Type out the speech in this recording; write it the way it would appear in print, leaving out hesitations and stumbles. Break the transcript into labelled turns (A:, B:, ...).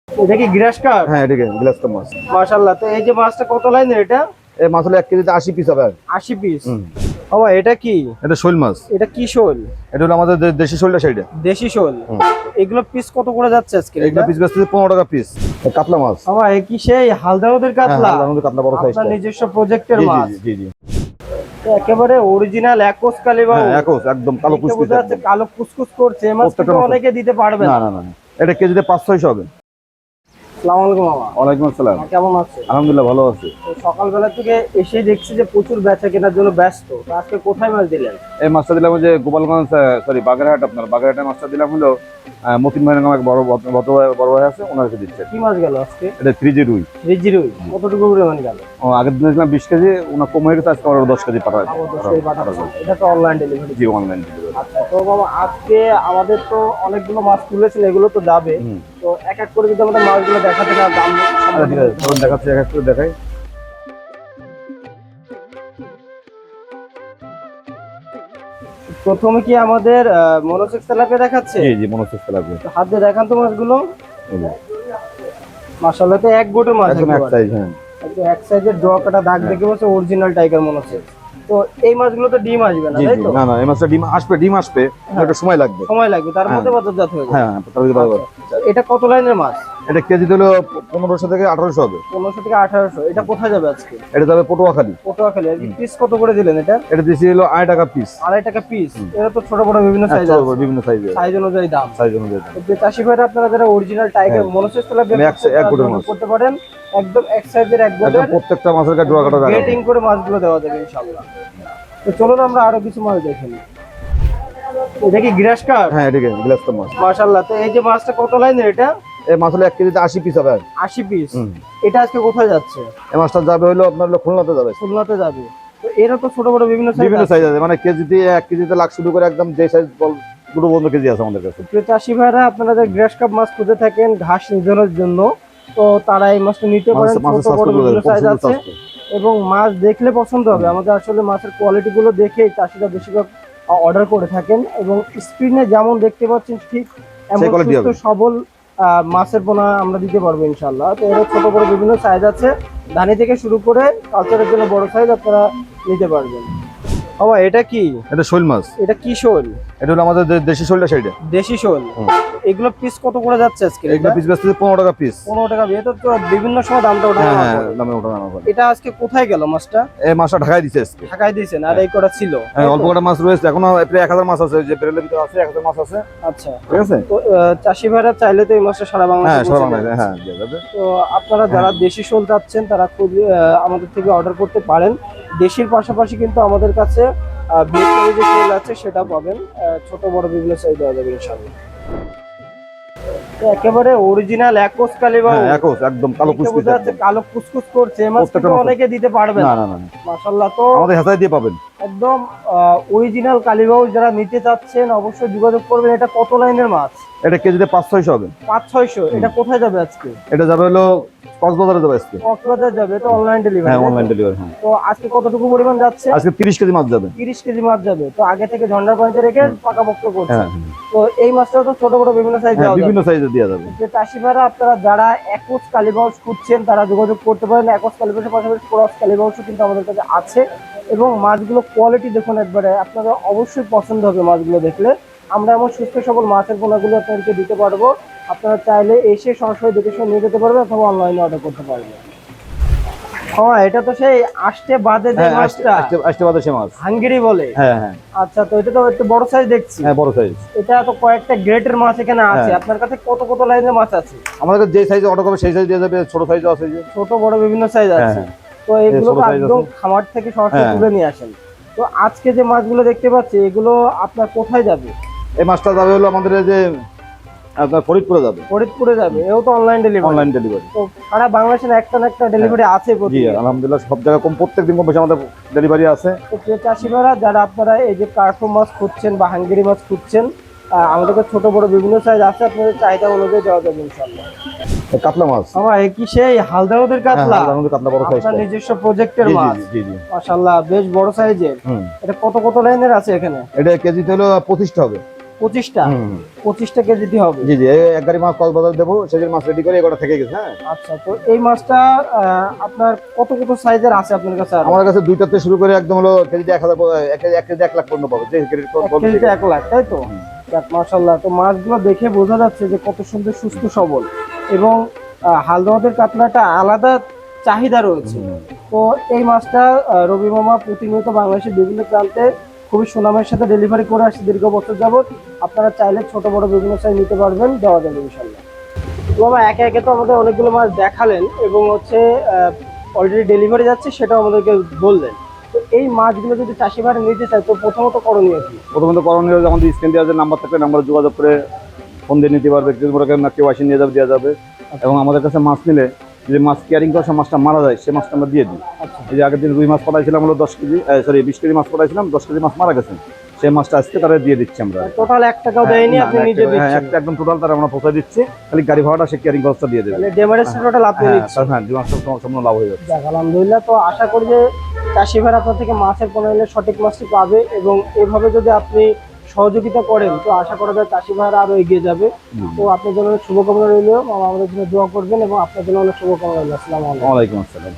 A: এটা কি গ্রাস কাপ?
B: হ্যাঁ, এটা গ্লাস কাপ মাছ।
A: মাশাআল্লাহ। তো এই যে মাছটা কত লাইনের এটা?
B: এই মাছ হলো 1 কেজিতে 80 পিস হবে।
A: 80 পিস। বাবা এটা কি?
B: এটা শোল মাছ।
A: এটা কি শোল?
B: এটা হলো আমাদের দেশি শোলটা সেইটা।
A: দেশি শোল। এগুলো পিস কত করে যাচ্ছে আজকে?
B: এগুলো পিস বেচতেছে 15 টাকা পিস। কাতলা মাছ।
A: বাবা এ কি সেই হালদা নদের কাতলা?
B: হালদা নদের কাতলা বড় সাইজটা।
A: আপনার নিজস্ব প্রজেক্টের মাছ।
B: জি জি।
A: তো একেবারে অরিজিনাল একোস কালিবাউ।
B: হ্যাঁ, একোস একদম কালো কুচকুচে।
A: কালো কুচকুচ করছে। এই মাছ তো অনেকে দিতে পারবে
B: না। এটা কেজিতে 500-600 হবে।
A: আসসালামু আলাইকুম মামা।
B: ওয়ালাইকুম আসসালাম।
A: কেমন আছেন?
B: আলহামদুলিল্লাহ ভালো আছি।
A: সকালবেলা থেকে এসে দেখছি যে প্রচুর বেচা কেনার জন্য ব্যস্ত। তো আজকে কোথায় মাছ দিলেন?
B: এই মাছটা দিলাম যে গোপালগঞ্জ সরি বাগেরহাট, আপনার বাগেরহাটের মাছটা দিলাম হলো মতিন ভাইয়ের নামে এক বড় ভাই আছে, ওনাকে দিচ্ছে।
A: কি মাছ গেল আজকে?
B: এটা 3G রুই।
A: 3G রুই কতটুকু পরিমাণ গেল?
B: আগের দিন দিলাম 20 কেজি, ওনার কম হয়ে গেছে, আজকে আরো 10 কেজি পাঠায়।
A: এটা তো অনলাইন ডেলিভারি?
B: জি, অনলাইন ডেলিভারি।
A: আচ্ছা, তো বাবা আজকে আমাদের তো অনেকগুলো মাছ তুলেছেন, এগুলো তো যাবে। তো এক এক করে যদি আমাদের মাছগুলো দেখাতে না, দাম
B: দেখাচ্ছি, এক এক করে দেখাই।
A: প্রথমে কি আমাদের মনোসেক্স তেলাপিয়া দেখাচ্ছে?
B: জি মনোসেক্স তেলাপিয়া।
A: হাত দিয়ে দেখান তো মাছগুলো। মাশাআল্লাহ, তো এক গোটো মাছ,
B: একদম এক সাইজ। হ্যাঁ,
A: একদম এক সাইজের ডোয়া কাটা দাগ দেখে বলছে অরিজিনাল টাইগার মনোসেক্স। তো এই মাছগুলো তো ডিম আসবে না, তাই তো?
B: না এই মাছটা ডিম আসবে, একটু সময় লাগবে।
A: তার মধ্যে বাজারজাত হয়ে যাবে।
B: হ্যাঁ,
A: এটা কত লাইনের মাছ?
B: এটা কেজি হলো 1500 থেকে 1800 হবে।
A: 1500 থেকে 1800। এটা কোথায় যাবে আজকে?
B: এটা যাবে পটুয়াখালী।
A: পটুয়াখালী। পিস কত করে দিলেন এটা?
B: এটা দিছি হলো 2.5 টাকা পিস।
A: 2.5 টাকা পিস। এটা তো ছোট বড় বিভিন্ন সাইজ আছে।
B: বিভিন্ন সাইজের।
A: সাইজ অনুযায়ী দাম।
B: তো
A: চাষি ভাইরা আপনারা যারা অরিজিনাল টাইগার মনোসেক্স তেলাপিয়া
B: এক গোটের মাছ
A: করতে পারেন, একদম এক সাইজের এক গোটের।
B: প্রত্যেকটা মাছের গায়ে ডোয়া কাটা থাকে।
A: গেটিং করে মাছগুলো দেওয়া যাবে ইনশাআল্লাহ। তো চলুন আমরা আরো কিছু মাছ দেখে নিই। এটা কি গ্রাস কাপ?
B: হ্যাঁ, এটা গ্লাস কাপ মাছ।
A: মাশাআল্লাহ। তো এই যে মাছটা কত লাইনের এটা?
B: এই মাছ হলো 1 কেজিতে 80 পিস হবে।
A: 80 পিস। এটা আজকে কোথায় যাচ্ছে?
B: এই মাছটা যাবে হলো আপনার খুলনাতে যাবে।
A: খুলনাতে যাবে। তো এরা তো ছোট বড় বিভিন্ন
B: সাইজ আছে, মানে কেজিতে 1 কেজিতে লাখ শুরু করে একদম যে সাইজ বল দুটো বন্ধ কেজি আছে আমাদের কাছে।
A: প্রিয় চাষি ভাইরা, আপনারা যে গ্রাস কাপ মাছ খুঁজে থাকেন ঘাস নিধনের জন্য, তো তারা এই মাছটা নিতে পারেন। ছোট বড় বিভিন্ন সাইজ আছে এবং মাছ দেখলে পছন্দ হবে। আমাদের আসলে মাছের কোয়ালিটি গুলো দেখে চাষিরা বেশিরভাগ অর্ডার করে থাকেন এবং স্ক্রিনে যেমন দেখতে পাচ্ছেন ঠিক এমন সুস্থ সবল মাছের পোনা আমরা দিতে পারবো ইনশাআল্লাহ। তো এর ছোট বড় বিভিন্ন সাইজ আছে, ধানি থেকে শুরু করে কালচারের জন্য বড় সাইজ আপনারা নিতে পারবেন। বাবা এটা কি?
B: এটা শোল মাছ।
A: এটা কি শোল?
B: এটা হলো আমাদের দেশি শোলটা সেইটা।
A: দেশি শোল। এগুলো পিস কত করে যাচ্ছে আজকে?
B: এগুলো পিস বেচতেছে 15 টাকা পিস।
A: 15 টাকা। এটা তো বিভিন্ন সময় দামটা ওঠানামা করে।
B: দামে ওঠানামা করে।
A: এটা আজকে কোথায় গেল মাছটা?
B: এই মাছটা ঢাকায় দিছে আজকে।
A: ঢাকায় দিয়েছেন? আর এই কটা ছিল?
B: হ্যাঁ, অল্প কটা মাছ রয়েছে, এখনো প্রায় 1000 মাছ আছে, যে বেরেলের ভিতরে আছে 1000 মাছ আছে।
A: আচ্ছা,
B: ঠিক আছে।
A: তো চাষি ভাইরা চাইলে তো এই মাছটা সারা বাংলাদেশে
B: দিয়ে যাবে।
A: তো আপনারা যারা দেশি শোল চাচ্ছেন তারা খুব আমাদের থেকে অর্ডার করতে পারেন। দেশির পাশাপাশি কিন্তু আমাদের কাছে ভিয়েতনামি যে শোল আছে সেটা পাবেন। ছোট বড় বিভিন্ন সাইজ দেওয়া যাবে ইনশাআল্লাহ। একেবারে অরিজিনাল একোস কালিবাউ।
B: একোস একদম কালো কুচকুচে।
A: কালো কুচকুচ করছে। এই মাছ তো অনেকে দিতে পারবে না। মাশাআল্লাহ। তো
B: আমাদের হাতে দিয়ে পাবেন
A: একদম অরিজিনাল কালিবাউ। যারা নিতে চাচ্ছেন অবশ্যই যোগাযোগ করবেন। এটা কত লাইনের মাছ?
B: এটা কেজিতে 500-600 হবে।
A: 500-600। এটা কোথায় যাবে আজকে?
B: এটা যাবে হলো কক্সবাজারে যাবে আজকে।
A: কক্সবাজার যাবে। তো অনলাইন ডেলিভারি?
B: হ্যাঁ, অনলাইন ডেলিভারি। হ্যাঁ।
A: তো আজকে কতটুকু পরিমাণ যাচ্ছে?
B: আজকে 30 কেজি মাছ যাবে।
A: 30 কেজি মাছ যাবে। তো আগে থেকে ঝন্ডার পানিতে রেখে পাকাপোক্ত করছে। তো এই মাছটা তো ছোট বড় বিভিন্ন সাইজ দেওয়া যাবে।
B: বিভিন্ন সাইজে দেওয়া যাবে।
A: যে চাষি ভাইরা আপনারা যারা একোস কালিবাউ খুঁজছেন তারা যোগাযোগ করতে পারেন। একোস কালিবাউর পাশাপাশি ক্রস কালিবাউ কিন্তু আমাদের কাছে আছে এবং মাছগুলো কোয়ালিটি দেখুন একবারে, আপনাদের অবশ্যই পছন্দ হবে মাছগুলো দেখলে। আমরা এমন সুস্থ সবল মাছের পোনাগুলো আপনাদেরকে দিতে পারবো। আপনারা চাইলে এসে সরাসরি দেখে শুনে নিয়ে যেতে পারবেন অথবা অনলাইনে অর্ডার করতে পারবেন। হ্যাঁ, এটা তো সেই আষ্টে বাদে যে মাছটা।
B: আষ্টে বাদে সে মাছ
A: হাঙ্গেরি বলে।
B: হ্যাঁ।
A: আচ্ছা, তো এটা তো একটু বড় সাইজ দেখছি।
B: হ্যাঁ, বড় সাইজ।
A: এটা তো কয়েকটা গ্রেটের মাছ এখানে আছে। আপনার কাছে কত লাইনের মাছ আছে?
B: আমাদের কাছে যে সাইজে অর্ডার করবে সেই সাইজ দিয়ে যাবে। ছোট সাইজও আছে, যে
A: ছোট বড় বিভিন্ন সাইজ আছে। তো এগুলো তো একদম খামার থেকে সরাসরি তুলে নিয়ে আসেন। তো আজকে যে মাছগুলো দেখতে পাচ্ছি এগুলো আপনার কোথায় যাবে?
B: এই মাছটা যাবে হলো আমাদের যে আপনার ফরিদপুরে যাবে।
A: ফরিদপুরে যাবে। এও তো অনলাইন ডেলিভারি। তো সারা বাংলাদেশে একটা না একটা ডেলিভারি আছে
B: জি, আলহামদুলিল্লাহ সব জায়গায় প্রত্যেকদিন কম বেশি আমাদের ডেলিভারি আছে।
A: তো চাষি ভাইরা যারা আপনারা এই যে কার্পো মাছ খুঁজছেন বা হাঙ্গেরি মাছ খুঁজছেন, আমাদের কাছে ছোট বড় বিভিন্ন সাইজ আছে, আপনাদের চাহিদা অনুযায়ী দেওয়া যাবে ইনশাআল্লাহ।
B: কাতলা মাছ।
A: বাবা এ কি সেই হালদা নদের কাতলা?
B: কাতলা বড় সাইজ।
A: আপনার নিজস্ব প্রজেক্টের মাছ?
B: জি।
A: মাশাআল্লাহ, বেশ বড় সাইজের। এটা কত লাইনের আছে এখানে?
B: এটা কেজিতে হলো 25 হবে।
A: 25টা
B: হুম।
A: 25টা কেজিতে হবে।
B: জি জি, এই এক গাড়ি মাছ কক্সবাজার দেবো, সেদিন মাছ রেডি করে এগুলো থেকে গেছে। হ্যাঁ,
A: আচ্ছা, তো এই মাছটা আপনার কত কত সাইজের আছে আপনার কাছে? আর
B: আমাদের কাছে 2টা শুরু করে একদম হলো কেজিতে 1000, 1 কেজি 1 লাখ পর্যন্ত পাবে, যে কেজি
A: এক কেজিতে 1 লাখ, তাই তো?
B: হুম।
A: যাক, মাশাআল্লাহ। তো মাছগুলো দেখে বোঝা যাচ্ছে যে কত সুন্দর সুস্থ সবল, এবং হালদাবাদের কাতলাটা আলাদা চাহিদা রয়েছে। তো এই মাছটা রবি মামা প্রতিনিয়ত বাংলাদেশের বিভিন্ন প্রান্তে খুবই সুনামের সাথে ডেলিভারি করে আসছে দীর্ঘ বছর যাবত। আপনারা চাইলে ছোট বড় বিভিন্ন সাইজ নিতে পারবেন, দেওয়া যাবে ইনশাল্লাহ। তো মামা, একে একে তো আমাদের অনেকগুলো মাছ দেখালেন এবং হচ্ছে অলরেডি ডেলিভারি যাচ্ছে সেটাও আমাদেরকে বললেন। তো এই মাছগুলো যদি চাষি ভাইরা নিতে চায়, তো প্রথমত করণীয় কি?
B: প্রথমত করণীয়, আমাদের স্ক্রিন দেওয়া যে নাম্বার থাকবে, নাম্বারে যোগাযোগ করে ফোন দিয়ে নিতে পারবে। যদি মনে করেন না কেউ আসে নিয়ে যাবে, দেওয়া যাবে। এবং আমাদের কাছে মাছ নিলে যদি মাছ কেয়ারিং করার সময় মাছটা মারা যায়, সে মাছটা আমরা দিয়ে দিই।
A: আচ্ছা,
B: এই যে আগের দিন রুই মাছ পাঠাইছিলাম হলো 10 কেজি, সরি 20 কেজি মাছ পাঠাইছিলাম, 10 কেজি মাছ মারা গেছে, সেই মাছটা আজকে তারা দিয়ে দিচ্ছি আমরা।
A: টোটাল 1 টাকাও দেয়নি,
B: না,
A: আপনি
B: না,
A: নিজে দিচ্ছেন?
B: একটা একদম টোটাল তারা আমরা পৌঁছে দিচ্ছি, খালি গাড়ি ভাড়াটা সে কেয়ারিং খরচটা দিয়ে দেবে।
A: মানে ডেমারেজটা টোটাল আপনি নিচ্ছেন?
B: হ্যাঁ, যে মাছটা সম্পূর্ণ লাভ হয়ে যাবে।
A: যাক, আলহামদুলিল্লাহ। তো আশা করি যে চাষি ভাইরা আপনার থেকে মাছের পণ্য নিলে সঠিক মাছটি পাবে, এবং এভাবে যদি আপনি সহযোগিতা করেন তো আশা করা যায় চাষি ভাইরা আরো এগিয়ে যাবে। তো আপনার জন্য অনেক শুভকামনা রইল, আমাদের জন্য দোয়া করবেন, এবং আপনার জন্য অনেক শুভকামনা রইল। আসসালামু আলাইকুম।
B: ওয়ালাইকুম আসসালাম।